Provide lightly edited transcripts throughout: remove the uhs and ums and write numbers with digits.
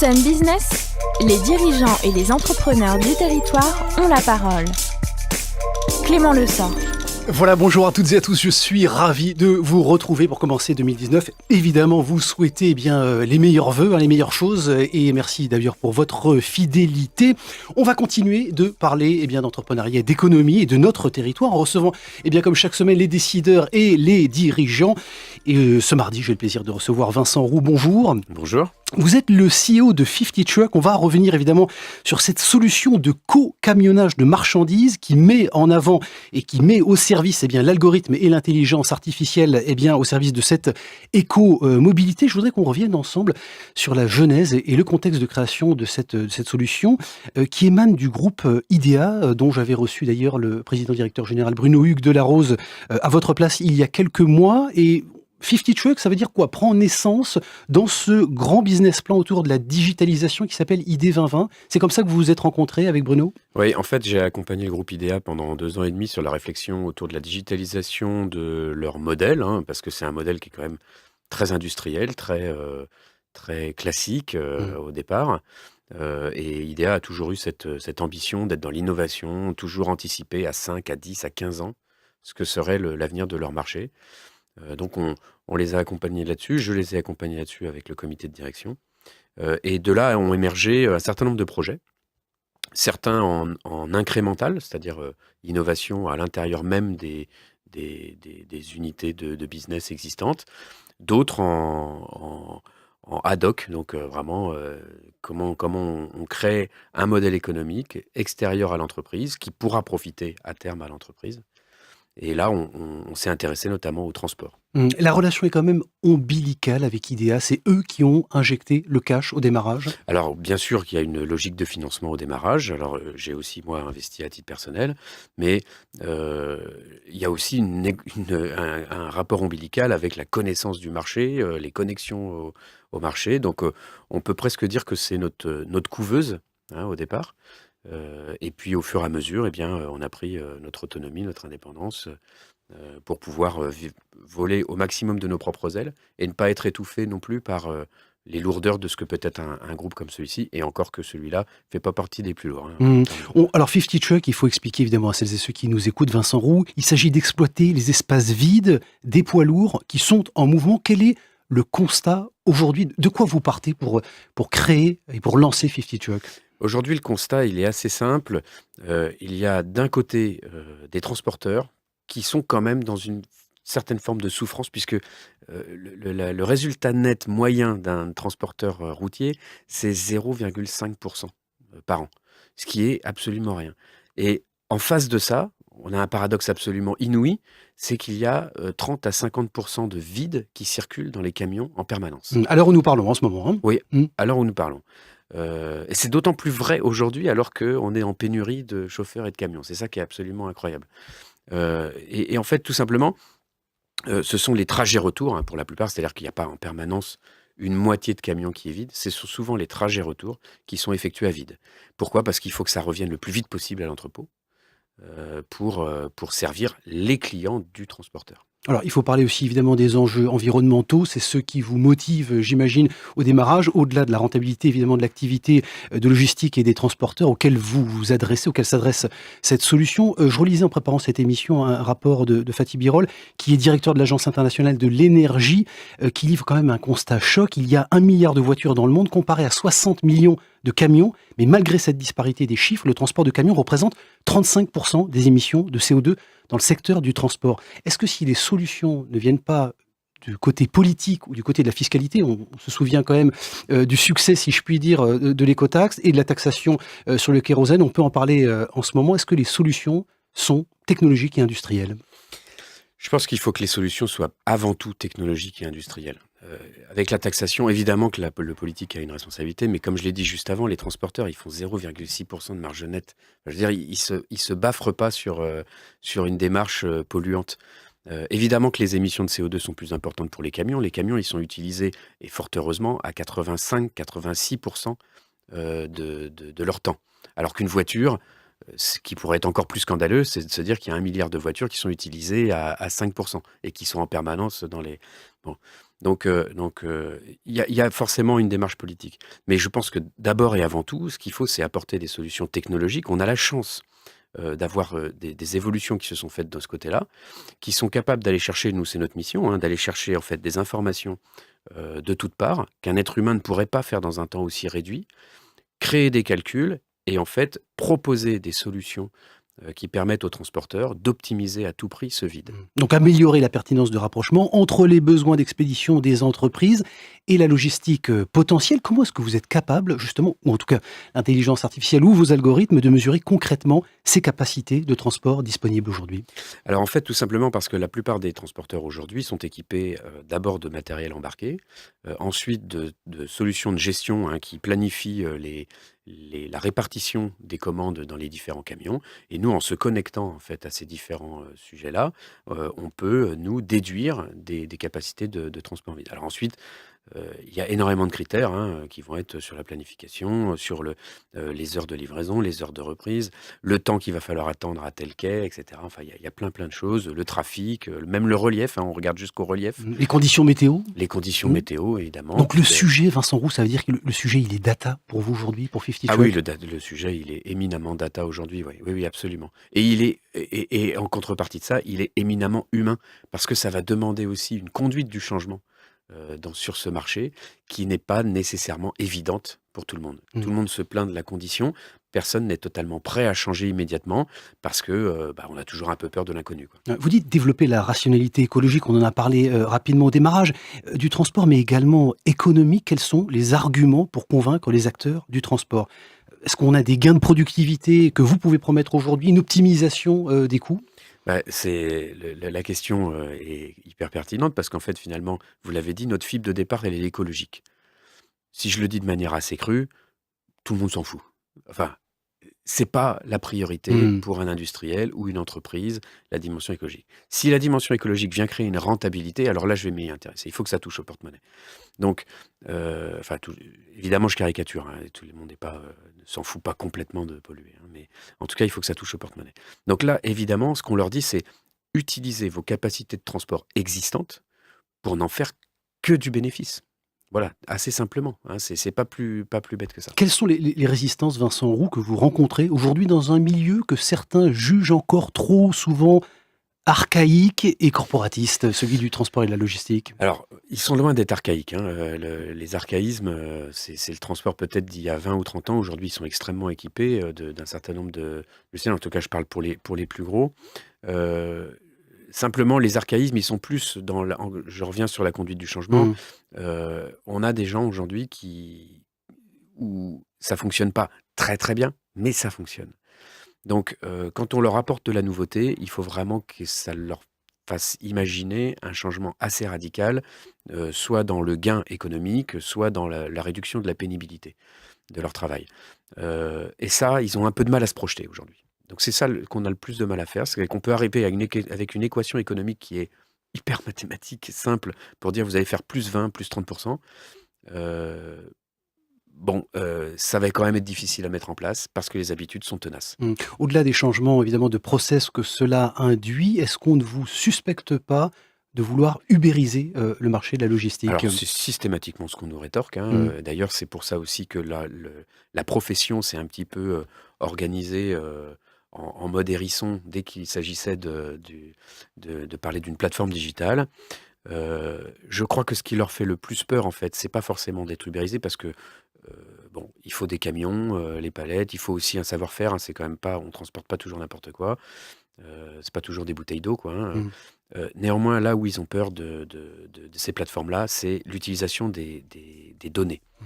Sun Business, les dirigeants et les entrepreneurs du territoire ont la parole. Clément Lessort. Voilà, bonjour à toutes et à tous, je suis ravi de vous retrouver pour commencer 2019. Évidemment, vous souhaitez les meilleurs vœux, les meilleures choses, et merci d'ailleurs pour votre fidélité. On va continuer de parler d'entrepreneuriat, d'économie et de notre territoire en recevant comme chaque semaine les décideurs et les dirigeants. Et ce mardi, j'ai le plaisir de recevoir Vincent Roux. Bonjour. Bonjour. Vous êtes le CEO de 50 Truck. On va revenir évidemment sur cette solution de co-camionnage de marchandises qui met en avant et qui met au service l'algorithme et l'intelligence artificielle au service de cette éco-mobilité. Je voudrais qu'on revienne ensemble sur la genèse et le contexte de création de cette solution qui émane du groupe IDEA, dont j'avais reçu d'ailleurs le président directeur général Bruno Hugues Delarose à votre place il y a quelques mois. Et 50 Truck, ça veut dire quoi? Prend naissance dans ce grand business plan autour de la digitalisation qui s'appelle ID 2020. C'est comme ça que vous vous êtes rencontrés avec Bruno? Oui, en fait, j'ai accompagné le groupe IDEA pendant 2 ans et demi sur la réflexion autour de la digitalisation de leur modèle, parce que c'est un modèle qui est quand même très industriel, très classique au départ. Et IDEA a toujours eu cette ambition d'être dans l'innovation, toujours anticiper à 5, à 10, à 15 ans ce que serait l'avenir de leur marché. Donc on les a accompagnés là-dessus, je les ai accompagnés là-dessus avec le comité de direction. Et de là ont émergé un certain nombre de projets, certains en incrémental, c'est-à-dire innovation à l'intérieur même des unités de business existantes, d'autres en ad hoc, donc vraiment comment on crée un modèle économique extérieur à l'entreprise qui pourra profiter à terme à l'entreprise. Et là, on s'est intéressé notamment au transport. La relation est quand même ombilicale avec IDEA. C'est eux qui ont injecté le cash au démarrage? Alors, bien sûr qu'il y a une logique de financement au démarrage. Alors, j'ai aussi, moi, investi à titre personnel. Mais il y a aussi un rapport ombilical avec la connaissance du marché, les connexions au marché. Donc, on peut presque dire que c'est notre couveuse au départ. Et puis au fur et à mesure, on a pris notre autonomie, notre indépendance pour pouvoir voler au maximum de nos propres ailes et ne pas être étouffé non plus par les lourdeurs de ce que peut être un groupe comme celui-ci, et encore que celui-là ne fait pas partie des plus lourds. Alors 50 Truck, il faut expliquer évidemment à celles et ceux qui nous écoutent, Vincent Roux, il s'agit d'exploiter les espaces vides des poids lourds qui sont en mouvement. Quel est le constat aujourd'hui? De quoi vous partez pour créer et pour lancer 50 Truck? Aujourd'hui, le constat, il est assez simple. Il y a d'un côté des transporteurs qui sont quand même dans une certaine forme de souffrance, puisque le résultat net moyen d'un transporteur routier, c'est 0,5% par an, ce qui est absolument rien. Et en face de ça, on a un paradoxe absolument inouï, c'est qu'il y a 30 à 50% de vide qui circulent dans les camions en permanence. À l'heure où nous parlons en ce moment. Oui, à l'heure où nous parlons. Et c'est d'autant plus vrai aujourd'hui alors qu'on est en pénurie de chauffeurs et de camions. C'est ça qui est absolument incroyable. Et en fait, tout simplement, ce sont les trajets retour, pour la plupart, c'est-à-dire qu'il n'y a pas en permanence une moitié de camions qui est vide. C'est souvent les trajets retour qui sont effectués à vide. Pourquoi? Parce qu'il faut que ça revienne le plus vite possible à l'entrepôt pour servir les clients du transporteur. Alors, il faut parler aussi évidemment des enjeux environnementaux. C'est ceux qui vous motivent, j'imagine, au démarrage, au-delà de la rentabilité évidemment de l'activité de logistique et des transporteurs auxquels vous vous adressez, auxquels s'adresse cette solution. Je relisais en préparant cette émission un rapport de Fatih Birol, qui est directeur de l'Agence internationale de l'énergie, qui livre quand même un constat choc. Il y a 1 milliard de voitures dans le monde comparé à 60 millions de camions. Mais malgré cette disparité des chiffres, le transport de camions représente 35% des émissions de CO2 dans le secteur du transport. Est-ce que si les solutions ne viennent pas du côté politique ou du côté de la fiscalité, on se souvient quand même du succès, si je puis dire, de l'écotaxe et de la taxation sur le kérosène, on peut en parler en ce moment. Est-ce que les solutions sont technologiques et industrielles? Je pense qu'il faut que les solutions soient avant tout technologiques et industrielles. Avec la taxation, évidemment que le politique a une responsabilité, mais comme je l'ai dit juste avant, les transporteurs, ils font 0,6% de marge nette. Je veux dire, ils se baffrent pas sur une démarche polluante. Évidemment que les émissions de CO2 sont plus importantes pour les camions. Les camions, ils sont utilisés, et fort heureusement, à 85-86% de leur temps. Alors qu'une voiture, ce qui pourrait être encore plus scandaleux, c'est de se dire qu'il y a 1 milliard de voitures qui sont utilisées à 5% et qui sont en permanence dans les... Bon. Il y a forcément une démarche politique. Mais je pense que d'abord et avant tout, ce qu'il faut, c'est apporter des solutions technologiques. On a la chance d'avoir des évolutions qui se sont faites de ce côté-là, qui sont capables d'aller chercher, nous c'est notre mission, hein, d'aller chercher en fait des informations de toutes parts qu'un être humain ne pourrait pas faire dans un temps aussi réduit, créer des calculs et en fait proposer des solutions qui permettent aux transporteurs d'optimiser à tout prix ce vide. Donc améliorer la pertinence de rapprochement entre les besoins d'expédition des entreprises et la logistique potentielle. Comment est-ce que vous êtes capable, justement, ou en tout cas l'intelligence artificielle ou vos algorithmes, de mesurer concrètement ces capacités de transport disponibles aujourd'hui? Alors en fait, tout simplement parce que la plupart des transporteurs aujourd'hui sont équipés d'abord de matériel embarqué, ensuite de solutions de gestion hein, qui planifient la répartition des commandes dans les différents camions. Et nous, en se connectant en fait à ces différents sujets-là, on peut nous déduire des capacités de transport vide. Alors ensuite, il y a énormément de critères hein, qui vont être sur la planification, sur les heures de livraison, les heures de reprise, le temps qu'il va falloir attendre à tel quai, etc. Enfin, il y a plein de choses, le trafic, même le relief, hein, on regarde jusqu'au relief, Les conditions météo? les conditions Mmh. météo, évidemment. Donc le Puis, sujet, Vincent Roux, ça veut dire que le sujet, il est data pour vous aujourd'hui, pour 50 ah Truck? oui, le sujet, il est éminemment data aujourd'hui, oui, oui, oui, absolument. Et en contrepartie de ça, il est éminemment humain, parce que ça va demander aussi une conduite du changement sur ce marché qui n'est pas nécessairement évidente pour tout le monde. Mmh. Tout le monde se plaint de la condition, personne n'est totalement prêt à changer immédiatement, parce que on a toujours un peu peur de l'inconnu, quoi. Vous dites développer la rationalité écologique, on en a parlé rapidement au démarrage, du transport, mais également économique. Quels sont les arguments pour convaincre les acteurs du transport? Est-ce qu'on a des gains de productivité que vous pouvez promettre aujourd'hui, une optimisation des coûts? Bah, la question est hyper pertinente parce qu'en fait, finalement, vous l'avez dit, notre fibre de départ, elle est écologique. Si je le dis de manière assez crue, tout le monde s'en fout. Enfin, c'est pas la priorité Mmh. pour un industriel ou une entreprise, la dimension écologique. Si la dimension écologique vient créer une rentabilité, alors là, je vais m'y intéresser. Il faut que ça touche au porte-monnaie. Donc, évidemment, je caricature, hein, tout le monde ne s'en fout pas complètement de polluer, hein, mais en tout cas, il faut que ça touche au porte-monnaie. Donc là, évidemment, ce qu'on leur dit, c'est utiliser vos capacités de transport existantes pour n'en faire que du bénéfice. Voilà, assez simplement, hein, c'est pas plus bête que ça. Quelles sont les résistances, Vincent Roux, que vous rencontrez aujourd'hui dans un milieu que certains jugent encore trop souvent archaïque et corporatiste, celui du transport et de la logistique? Alors, ils sont loin d'être archaïques, hein, les archaïsmes, c'est le transport peut-être d'il y a 20 ou 30 ans. Aujourd'hui, ils sont extrêmement équipés, d'un certain nombre de logiciels. En tout cas, je parle pour les plus gros. Heu, Simplement, les archaïsmes, ils sont plus je reviens sur la conduite du changement. Mmh. On a des gens aujourd'hui où ça fonctionne pas très, très bien, mais ça fonctionne. Donc, quand on leur apporte de la nouveauté, il faut vraiment que ça leur fasse imaginer un changement assez radical, soit dans le gain économique, soit dans la réduction de la pénibilité de leur travail. Et ça, ils ont un peu de mal à se projeter aujourd'hui. Donc c'est ça qu'on a le plus de mal à faire, c'est qu'on peut arriver avec une équation économique qui est hyper mathématique, simple, pour dire vous allez faire plus 20, plus 30%. Euh, ça va quand même être difficile à mettre en place parce que les habitudes sont tenaces. Mmh. Au-delà des changements évidemment de process que cela induit, est-ce qu'on ne vous suspecte pas de vouloir ubériser, le marché de la logistique? Alors, c'est systématiquement ce qu'on nous rétorque, hein, Mmh. d'ailleurs, c'est pour ça aussi que la profession s'est un petit peu, organisée, en mode hérisson dès qu'il s'agissait de parler d'une plateforme digitale. Je crois que ce qui leur fait le plus peur, en fait, c'est pas forcément d'être ubérisés parce que, il faut des camions, les palettes, il faut aussi un savoir-faire, hein, c'est quand même pas on transporte pas toujours n'importe quoi, c'est pas toujours des bouteilles d'eau, quoi, hein, Mmh. néanmoins, là où ils ont peur de ces plateformes-là, c'est l'utilisation des données. Mmh.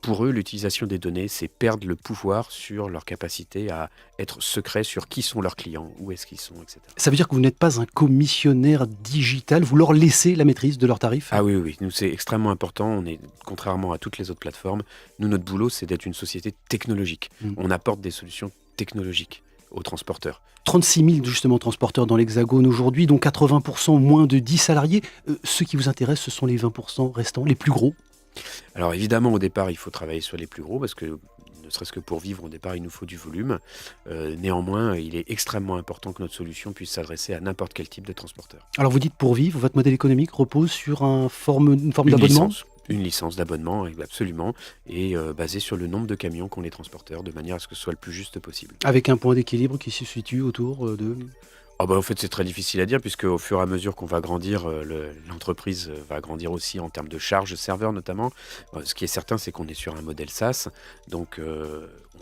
Pour eux, l'utilisation des données, c'est perdre le pouvoir sur leur capacité à être secret sur qui sont leurs clients, où est-ce qu'ils sont, etc. Ça veut dire que vous n'êtes pas un commissionnaire digital, vous leur laissez la maîtrise de leurs tarifs? Ah oui, oui, oui, nous c'est extrêmement important. Contrairement à toutes les autres plateformes, nous notre boulot c'est d'être une société technologique. Mmh. On apporte des solutions technologiques aux transporteurs. 36 000 justement transporteurs dans l'Hexagone aujourd'hui, dont 80% moins de 10 salariés. Ce qui vous intéresse, ce sont les 20% restants, les plus gros? Alors évidemment, au départ, il faut travailler sur les plus gros parce que ne serait-ce que pour vivre au départ, il nous faut du volume. Néanmoins, il est extrêmement important que notre solution puisse s'adresser à n'importe quel type de transporteur. Alors vous dites pour vivre, votre modèle économique repose sur une forme d'abonnement ? Une licence d'abonnement, absolument, et basée sur le nombre de camions qu'ont les transporteurs, de manière à ce que ce soit le plus juste possible. Avec un point d'équilibre qui se situe autour de... En fait, c'est très difficile à dire, puisque au fur et à mesure qu'on va grandir, l'entreprise va grandir aussi en termes de charges serveurs notamment. Ce qui est certain, c'est qu'on est sur un modèle SaaS, donc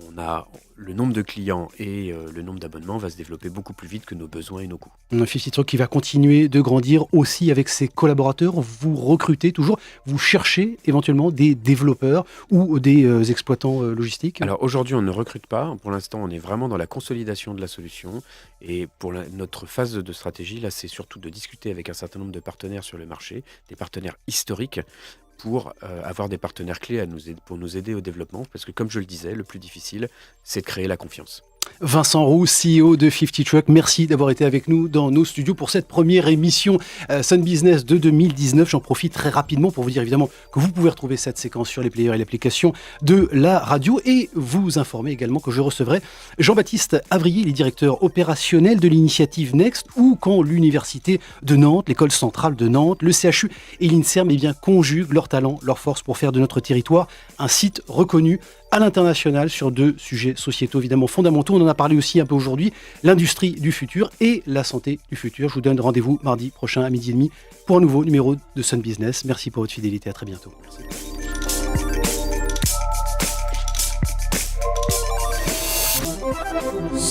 on a le nombre de clients et le nombre d'abonnements va se développer beaucoup plus vite que nos besoins et nos coûts. 50 Truck qui va continuer de grandir aussi avec ses collaborateurs. Vous recrutez toujours, vous cherchez éventuellement des développeurs ou des exploitants logistiques ? Alors aujourd'hui, on ne recrute pas. Pour l'instant, on est vraiment dans la consolidation de la solution. Et pour notre phase de stratégie, là, c'est surtout de discuter avec un certain nombre de partenaires sur le marché, des partenaires historiques, pour avoir des partenaires clés pour nous aider au développement. Parce que comme je le disais, le plus difficile, c'est de créer la confiance. Vincent Roux, CEO de 50 Truck, merci d'avoir été avec nous dans nos studios pour cette première émission Sun Business de 2019. J'en profite très rapidement pour vous dire évidemment que vous pouvez retrouver cette séquence sur les players et l'application de la radio et vous informer également que je recevrai Jean-Baptiste Avrier, les directeurs opérationnels de l'initiative Next, ou quand l'Université de Nantes, l'École centrale de Nantes, le CHU et l'INSERM conjuguent leurs talents, leurs forces pour faire de notre territoire un site reconnu à l'international sur 2 sujets sociétaux évidemment fondamentaux. On en a parlé aussi un peu aujourd'hui, l'industrie du futur et la santé du futur. Je vous donne rendez-vous mardi prochain à 12h30 pour un nouveau numéro de Sun Business. Merci pour votre fidélité, à très bientôt. Merci.